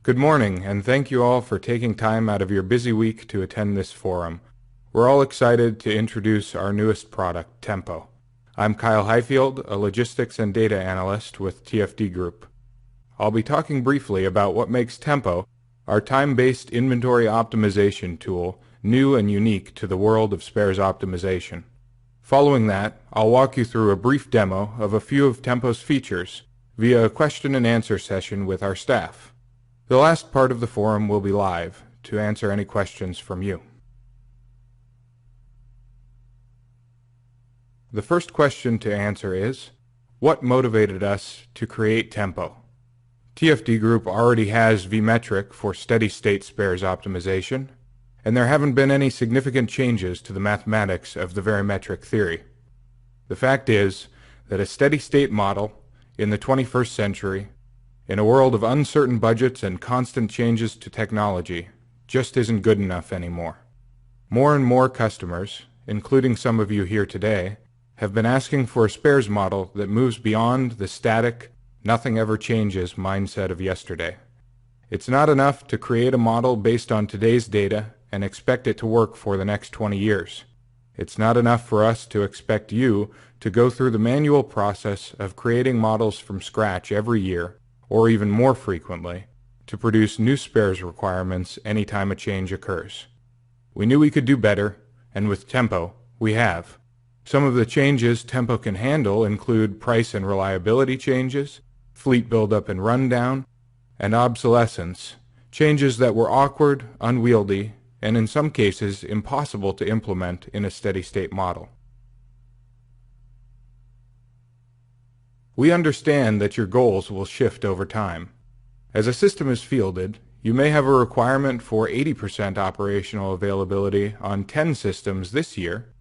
Good morning, and thank you all for taking time out of your busy week to attend this forum. We're all excited to introduce our newest product, Tempo. I'm Kyle Highfield, a logistics and data analyst with TFD Group. I'll be talking briefly about what makes Tempo, our time-based inventory optimization tool, new and unique to the world of spares optimization. Following that, I'll walk you through a brief demo of a few of Tempo's features via a question and answer session with our staff. The last part of the forum will be live to answer any questions from you. The first question to answer is, what motivated us to create Tempo? TFD Group already has vMetric for steady-state spares optimization, and there haven't been any significant changes to the mathematics of the varimetric theory. The fact is that a steady-state model in the 21st century, in a world of uncertain budgets and constant changes to technology, just isn't good enough anymore. More and more customers, including some of you here today, have been asking for a spares model that moves beyond the static, nothing ever changes mindset of yesterday. It's not enough to create a model based on today's data and expect it to work for the next 20 years. It's not enough for us to expect you to go through the manual process of creating models from scratch every year, or even more frequently, to produce new spares requirements anytime a change occurs. We knew we could do better, and with Tempo, we have. Some of the changes Tempo can handle include price and reliability changes, fleet buildup and rundown, and obsolescence, changes that were awkward, unwieldy, and in some cases impossible to implement in a steady-state model. We understand that your goals will shift over time. As a system is fielded, you may have a requirement for 80% operational availability on 10 systems this year,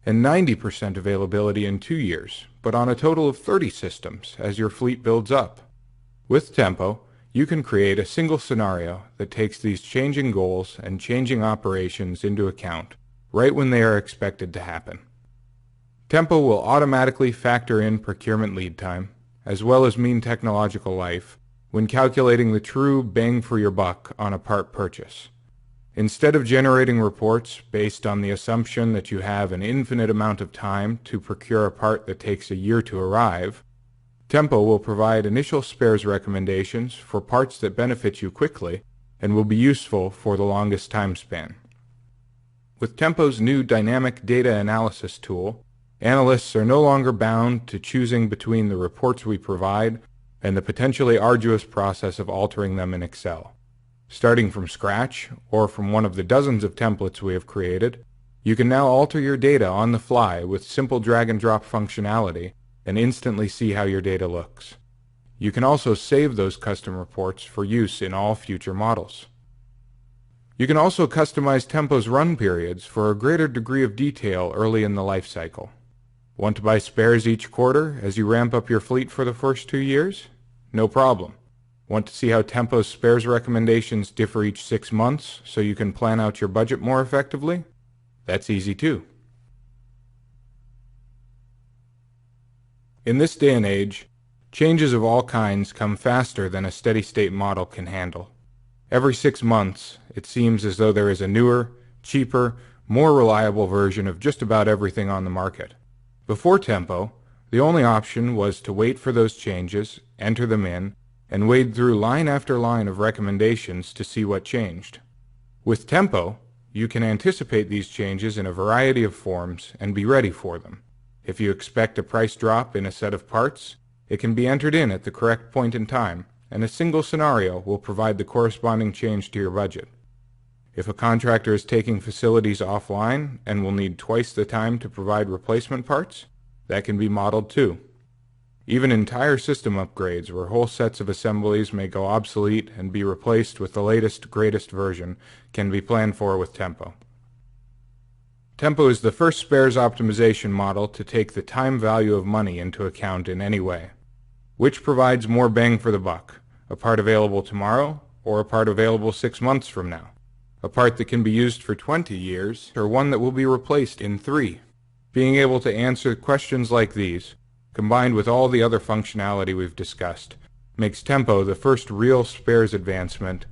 and 90% availability in 2 years, but on a total of 30 systems as your fleet builds up. With Tempo, you can create a single scenario that takes these changing goals and changing operations into account, right when they are expected to happen. Tempo will automatically factor in procurement lead time, as well as mean technological life, when calculating the true bang for your buck on a part purchase. Instead of generating reports based on the assumption that you have an infinite amount of time to procure a part that takes a year to arrive, Tempo will provide initial spares recommendations for parts that benefit you quickly and will be useful for the longest time span. With Tempo's new dynamic data analysis tool, analysts are no longer bound to choosing between the reports we provide and the potentially arduous process of altering them in Excel. Starting from scratch, or from one of the dozens of templates we have created, you can now alter your data on the fly with simple drag-and-drop functionality and instantly see how your data looks. You can also save those custom reports for use in all future models. You can also customize Tempo's run periods for a greater degree of detail early in the life cycle. Want to buy spares each quarter as you ramp up your fleet for the first 2 years? No problem. Want to see how Tempo's spares recommendations differ each 6 months so you can plan out your budget more effectively? That's easy too. In this day and age, changes of all kinds come faster than a steady-state model can handle. Every 6 months, it seems as though there is a newer, cheaper, more reliable version of just about everything on the market. Before Tempo, the only option was to wait for those changes, enter them in, and wade through line after line of recommendations to see what changed. With Tempo, you can anticipate these changes in a variety of forms and be ready for them. If you expect a price drop in a set of parts, it can be entered in at the correct point in time, and a single scenario will provide the corresponding change to your budget. If a contractor is taking facilities offline and will need twice the time to provide replacement parts, that can be modeled too. Even entire system upgrades where whole sets of assemblies may go obsolete and be replaced with the latest, greatest version can be planned for with Tempo. Tempo is the first spares optimization model to take the time value of money into account in any way. Which provides more bang for the buck, a part available tomorrow or a part available 6 months from now? A part that can be used for 20 years, or one that will be replaced in 3. Being able to answer questions like these, combined with all the other functionality we've discussed, makes tempo the first real spares advancement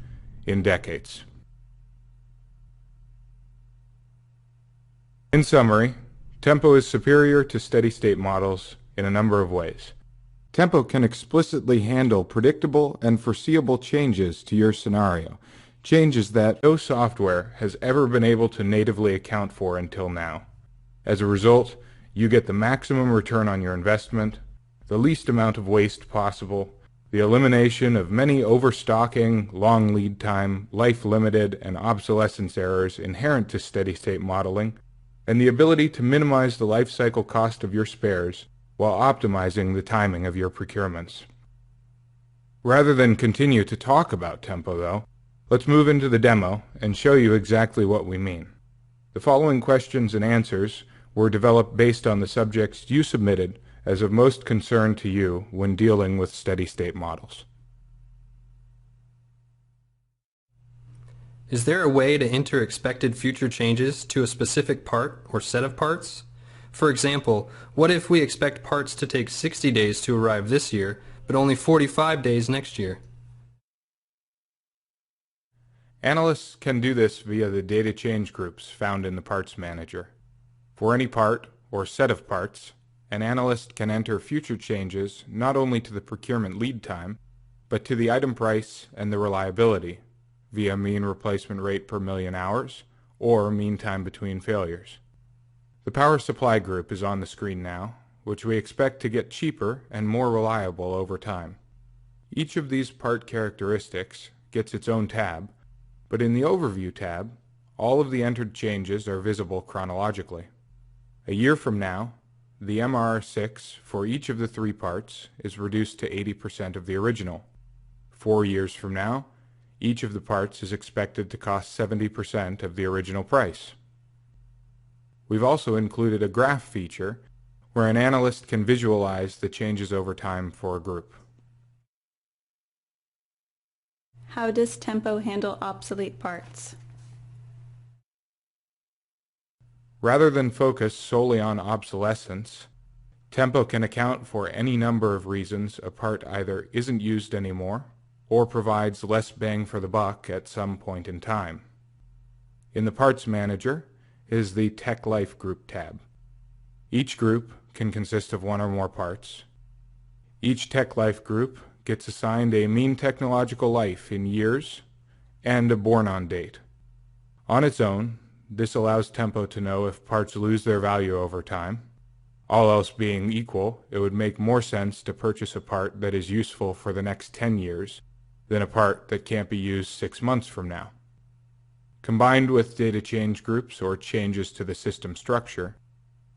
in decades. In summary, tempo is superior to steady-state models in a number of ways. Tempo can explicitly handle predictable and foreseeable changes to your scenario, changes that no software has ever been able to natively account for until now. As a result, you get the maximum return on your investment, the least amount of waste possible, the elimination of many overstocking, long lead time, life-limited, and obsolescence errors inherent to steady-state modeling, and the ability to minimize the life cycle cost of your spares while optimizing the timing of your procurements. Rather than continue to talk about tempo, though, let's move into the demo and show you exactly what we mean. The following questions and answers were developed based on the subjects you submitted as of most concern to you when dealing with steady-state models. Is there a way to enter expected future changes to a specific part or set of parts? For example, what if we expect parts to take 60 days to arrive this year, but only 45 days next year? Analysts can do this via the data change groups found in the Parts Manager. For any part or set of parts, an analyst can enter future changes not only to the procurement lead time, but to the item price and the reliability via mean replacement rate per million hours or mean time between failures. The power supply group is on the screen now, which we expect to get cheaper and more reliable over time. Each of these part characteristics gets its own tab, but in the Overview tab, all of the entered changes are visible chronologically. A year from now, the MR6 for each of the 3 parts is reduced to 80% of the original. 4 years from now, each of the parts is expected to cost 70% of the original price. We've also included a graph feature where an analyst can visualize the changes over time for a group. How does tempo handle obsolete parts? Rather than focus solely on obsolescence, tempo can account for any number of reasons a part either isn't used anymore or provides less bang for the buck at some point in time. In the Parts Manager is the Tech Life Group tab. Each group can consist of 1 or more parts. Each Tech Life group gets assigned a mean technological life in years and a born-on date. On its own, this allows tempo to know if parts lose their value over time. All else being equal, it would make more sense to purchase a part that is useful for the next 10 years than a part that can't be used 6 months from now. Combined with data change groups or changes to the system structure,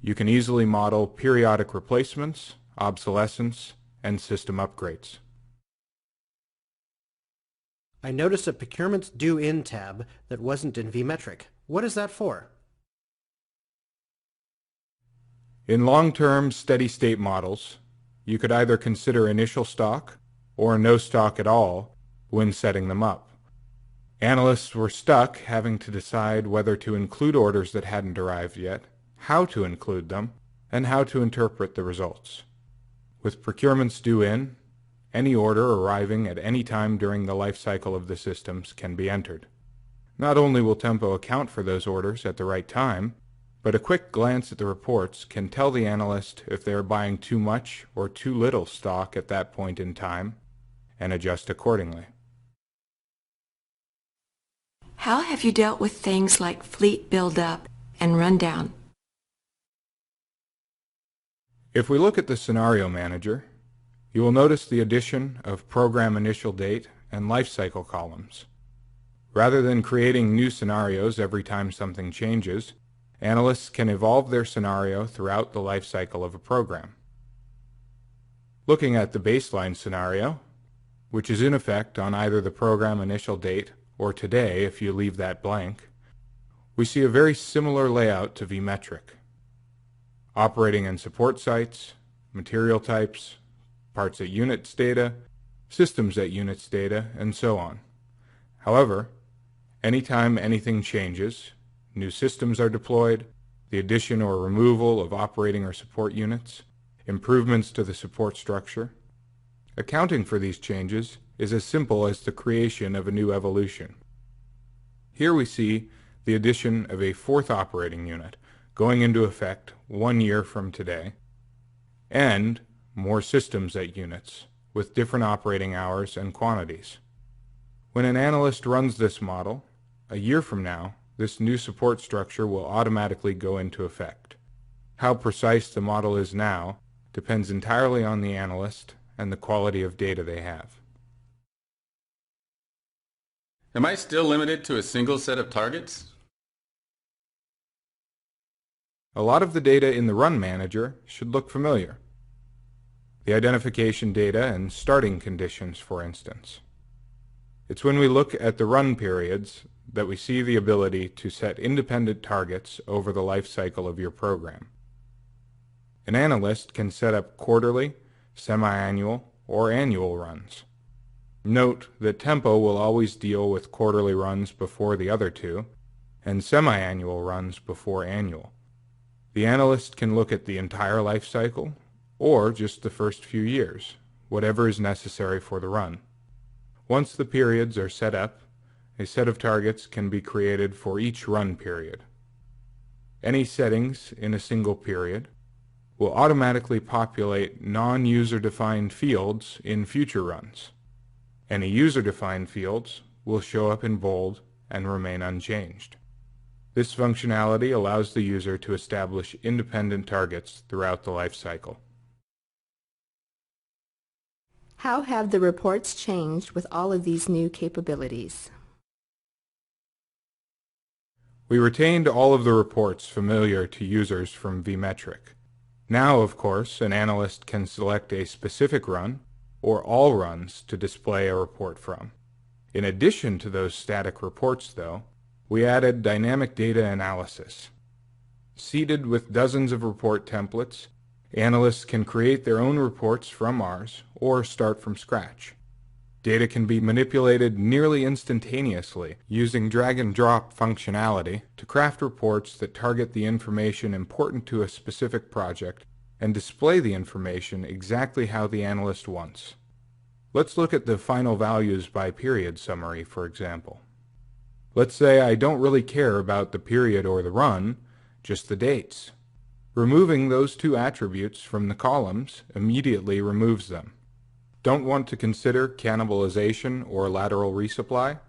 you can easily model periodic replacements, obsolescence, and system upgrades. I noticed a Procurement's Due In tab that wasn't in vMetric. What is that for? In long-term steady-state models, you could either consider initial stock or no stock at all when setting them up. Analysts were stuck having to decide whether to include orders that hadn't arrived yet, how to include them, and how to interpret the results. With Procurements Due In, any order arriving at any time during the life cycle of the systems can be entered. Not only will tempo account for those orders at the right time, but a quick glance at the reports can tell the analyst if they are buying too much or too little stock at that point in time, and adjust accordingly. How have you dealt with things like fleet buildup and rundown? If we look at the Scenario Manager, you will notice the addition of Program Initial Date and Lifecycle columns. Rather than creating new scenarios every time something changes, analysts can evolve their scenario throughout the life cycle of a program. Looking at the baseline scenario, which is in effect on either the program initial date or today if you leave that blank, we see a very similar layout to vMetric. Operating and support sites, material types, parts at units data, systems at units data, and so on. However, anytime anything changes, new systems are deployed, the addition or removal of operating or support units, improvements to the support structure, Accounting for these changes is as simple as the creation of a new evolution. Here we see the addition of a fourth operating unit going into effect 1 year from today, and more systems at units with different operating hours and quantities. When an analyst runs this model, a year from now, this new support structure will automatically go into effect. How precise the model is now depends entirely on the analyst and the quality of data they have. Am I still limited to a single set of targets? A lot of the data in the Run Manager should look familiar. The identification data and starting conditions, for instance. It's when we look at the run periods that we see the ability to set independent targets over the life cycle of your program. An analyst can set up quarterly, semi-annual, or annual runs. Note that Tempo will always deal with quarterly runs before the other two, and semi-annual runs before annual. The analyst can look at the entire life cycle, or just the first few years, whatever is necessary for the run. Once the periods are set up, a set of targets can be created for each run period. Any settings in a single period will automatically populate non-user-defined fields in future runs. Any user-defined fields will show up in bold and remain unchanged. This functionality allows the user to establish independent targets throughout the life cycle. How have the reports changed with all of these new capabilities? We retained all of the reports familiar to users from vMetric. Now, of course, an analyst can select a specific run or all runs to display a report from. In addition to those static reports, though, we added dynamic data analysis. Seeded with dozens of report templates, analysts can create their own reports from ours or start from scratch. Data can be manipulated nearly instantaneously using drag-and-drop functionality to craft reports that target the information important to a specific project and display the information exactly how the analyst wants. Let's look at the final values by period summary, for example. Let's say I don't really care about the period or the run, just the dates. Removing those two attributes from the columns immediately removes them. Don't want to consider cannibalization or lateral resupply?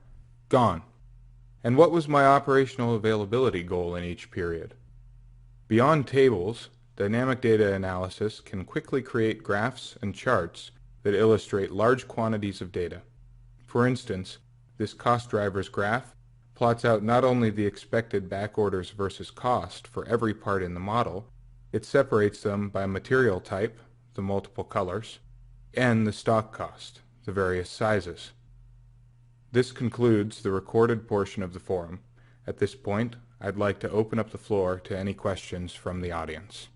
Gone. And what was my operational availability goal in each period? Beyond tables, dynamic data analysis can quickly create graphs and charts that illustrate large quantities of data. For instance, this cost drivers graph plots out not only the expected back orders versus cost for every part in the model, it separates them by material type, the multiple colors, and the stock cost, the various sizes. This concludes the recorded portion of the forum. At this point, I'd like to open up the floor to any questions from the audience.